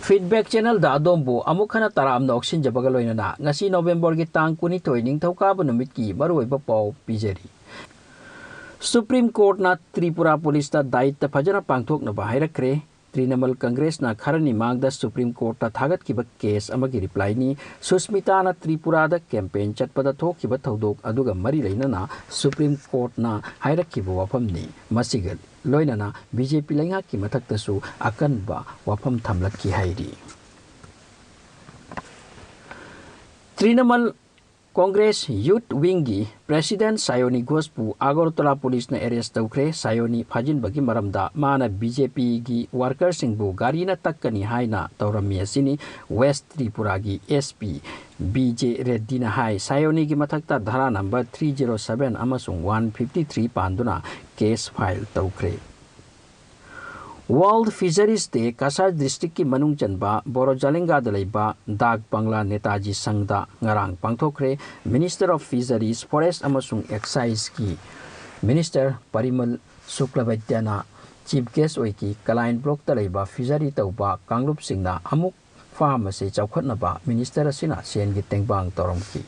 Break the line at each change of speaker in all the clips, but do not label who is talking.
feedback channel da adombo amukhana taram na oxin jabaga loinana ngasi November gi tang kuni thoi Nigthawkaba numit ki maroi ba pau pijari Supreme Court na Tripura Police ta daita phajana pangthok na ba hairakre Trinamal Congress na kharani mangda Supreme Court ta thagat kiba case amagi reply ni Susmita na Tripura da campaign chatpada thokiba thodok aduga mari leinana Supreme Court na hairakkiba wafam ni masigal loinana BJP lainga ki mathaktasu akanba wafam thamlakki hairi Trinamal Congress Youth Wingi President Sayoni Ghospu Agartala Police na arrest tawkre Sayoni phajin bagi maramda mana BJP gi workers singbu gari na takkani haina tawrami asini West Tripura gi SP BJ Reddy na hai Sayoni gi mathakta dhara number 307 amasung 153 panduna case file tawkre World Fisheries Day Kasar District ki manung chanba Boro Jalinga dalaiba Dag Bangla Netaji Sangda ngarang pangthokre Minister of Fisheries Forest amasung Excise ki Minister Parimal Suklabatyana Chief Guest oiki Kalain Block dalaiba Fishery tauba Kanglup Singna amuk farm ase chawkhatnaba Minister asina sen gi tengbang toromki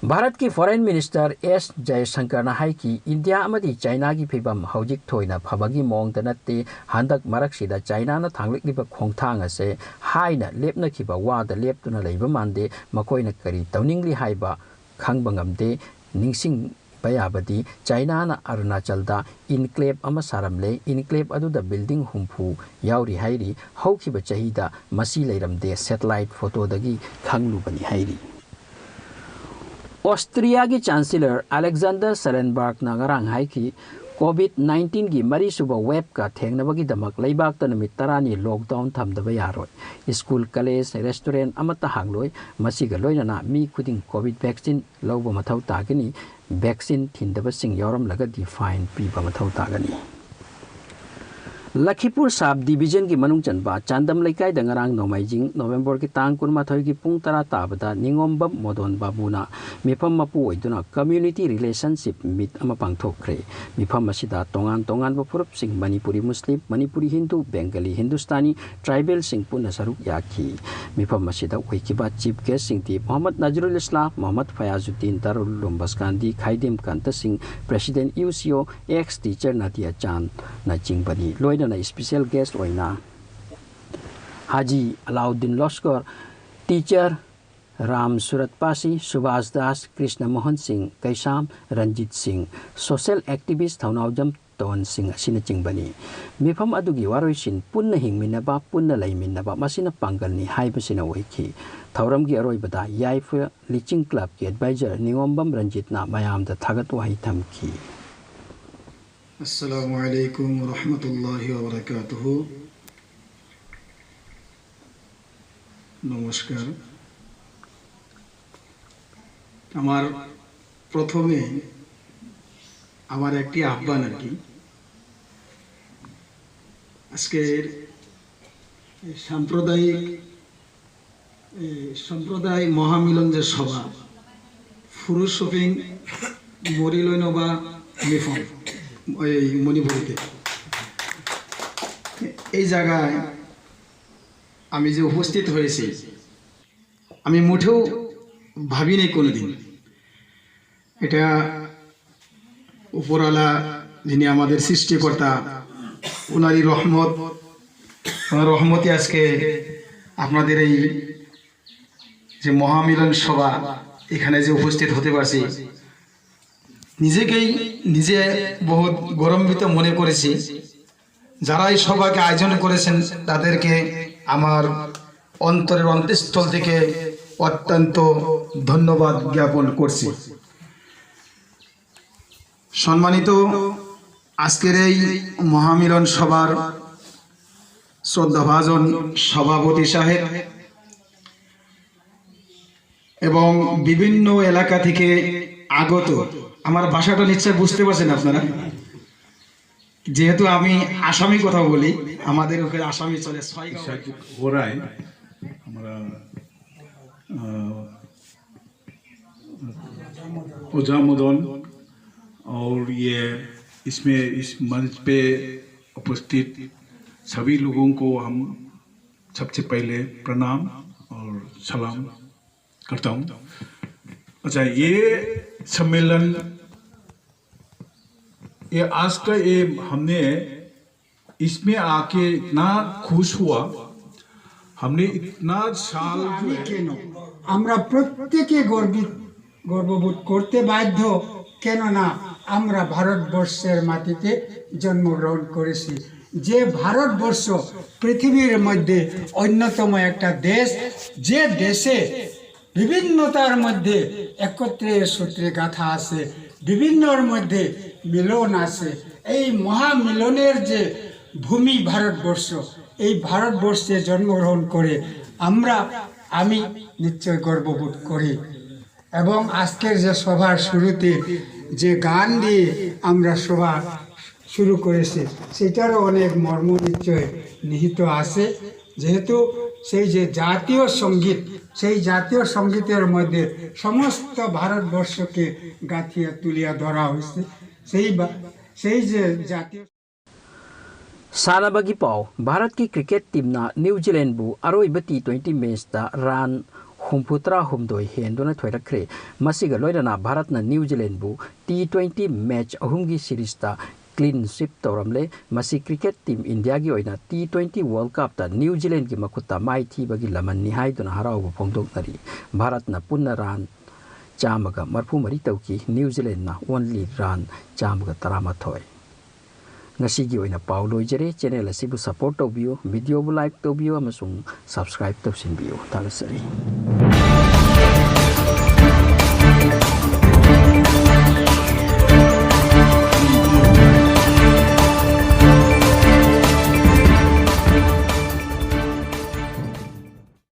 Bharat ki Foreign Minister S. Jaishankar na hai ki India amadi China ki phibam haujik thoina phabagi mong danate handak marak sida China na thanglik liba khongthang ase haina lepna khiba wa da leptuna leiba mande makoi na kari tawningli haiba khangbangam de ningsing bayabadi China na Arunachal da enclave ama saramle enclave adu da building humpu yauri hairi haukiba chahida masi leiramde satellite photo dagi khanglubani hairi Austria ki Chancellor Alexander Schallenberg na ngarang hai ki COVID-19 gi mari suba web ka thengnabagi damak leibak ta numit tarani lockdown thamdaba yaroi school college restaurant amata hangloi masiga loinana mi khuding covid vaccine loba mathau tagani vaccine thindaba sing yoram laga di fine piba mathau tagani Lakhipur Sub Division ki manung chanba Chandam Laikai dangarang nomaijing November ki tang kunma thoi ki pung tara tabada ningombab modon babuna mifam mapu oiduna community relationship meet ama pangthokre mifam asida tongan ba purup sing Manipuri Muslim Manipuri Hindu Bengali Hindustani tribal sing punna saruk yakhi mifam asida oikiba chief guest sing ti Muhammad Nazrul Islam Muhammad Fayazuddin Darul Lombas Gandhi Khaidim Kanta Singh President UCO ex teacher Nadia Chan na jingbani na special guest oina Haji Alauddin Loskar teacher Ram Surat Pasi Subhas Das Krishna Mohan Singh Kaisam Ranjit Singh social activist Thaunawjam Ton Singh asina jingbani mifam adugi waroisin punna hingminaba punna laiminaba masina pangalni haibasina oiki thauram gi aroibada yaifa liching club ki advisor Ningombam Ranjit na mayam da thagat wahi thamki
Assalamu alaikum wa rahmatullahi wa barakatuhu. Namaskar. আমার প্রথমে আমার একটি আহ্বান আর কি আজকের সাম্প্রদায়িক মহামিলন যে সভা ফুরুষ শপিং মরিলইনবা মিফম মণিপুরিতে এই জায়গায় আমি যে উপস্থিত হয়েছি আমি মুঠেও ভাবিনি কোনোদিন এটা উপরওয়ালা যিনি আমাদের সৃষ্টিকর্তা ওনারই রহমতে আজকে আপনাদের এই যে মহামিলন সভা এখানে যে উপস্থিত হতে পারছি নিজে বহুত গৌরবান্বিত মনে করেছি যারা এই সভাকে আয়োজন করেছেন তাদেরকে আমার অন্তরের অন্তঃস্থল থেকে অত্যন্ত ধন্যবাদ জ্ঞাপন করছি সম্মানিত আজকের এই মহামিলন সভার শ্রদ্ধাভাজন সভাপতি সাহেব এবং বিভিন্ন এলাকা থেকে আগত আমার ভাষাটা নিশ্চয় বুঝতে পারছেন আপনারা যেহেতু আমি আসামি কথা বলি আমাদের ওখানে আসামি চলে
हो रहा है हमारा पूजामुदन और ये इसमें इस मंच पे उपस्थित सभी लोगों को हम सबसे पहले प्रणाम और सलाम करता हूँ। अच्छा, ये सम्मेलन, ये आज का ये हमने इसमें आके इतना खुश हुआ, हमने इतना साल
আমরা প্রত্যেকে গর্ববোধ করতে বাধ্য, কেননা আমরা ভারতবর্ষের মাটিতে জন্মগ্রহণ করেছি। যে ভারতবর্ষ পৃথিবীর মধ্যে অন্যতম একটা দেশ, যে দেশে বিভিন্নতার মধ্যে একত্রে সূত্রে গাথা আছে, বিভিন্নর মধ্যে মিলন আছে। এই মহামিলনের যে ভূমি ভারতবর্ষ, এই ভারতবর্ষে জন্মগ্রহণ করে আমি নিশ্চয় গর্ববোধ করি। এবং আজকের যে সভার শুরুতে যে গান দিয়ে আমরা সভা শুরু করেছি, সেটারও অনেক মর্ম নিশ্চয় নিহিত আছে। যেহেতু সেই যে জাতীয় সঙ্গীত, সেই জাতীয় সঙ্গীতের মধ্যে সমস্ত ভারতবর্ষকে গাঁথিয়া তুলিয়া ধরা হয়েছে। সেই যে জাতীয়
सानबगी पाव भारत की क्रिकेट टीम ना न्यूजीलैंड बु अरोइब T20 मैच दा रन 63 हेंदुना थोइरखरे। मसिगा लोइना भारत ना न्यूजीलैंड बु T20 मैच अहुमगी सीरीज दा क्लीन स्वीप तौरमले। मसि क्रिकेट टीम इंडिया की ओइना T20 वर्ल्ड कप दा न्यूजीलैंड की मकुता माइ थीबगी लमन निहाइदुना हराउबु फोंदोकनरी। भारत ना पुन्ना रन चामगा मरफु मरी तौकी, न्यूजीलैंड ना only run चामगा 13। ngasi gi oina paw loijere channel asibu support tawbiyo, video bu like tawbiyo amasung subscribe tawsinbiyo. Talasari.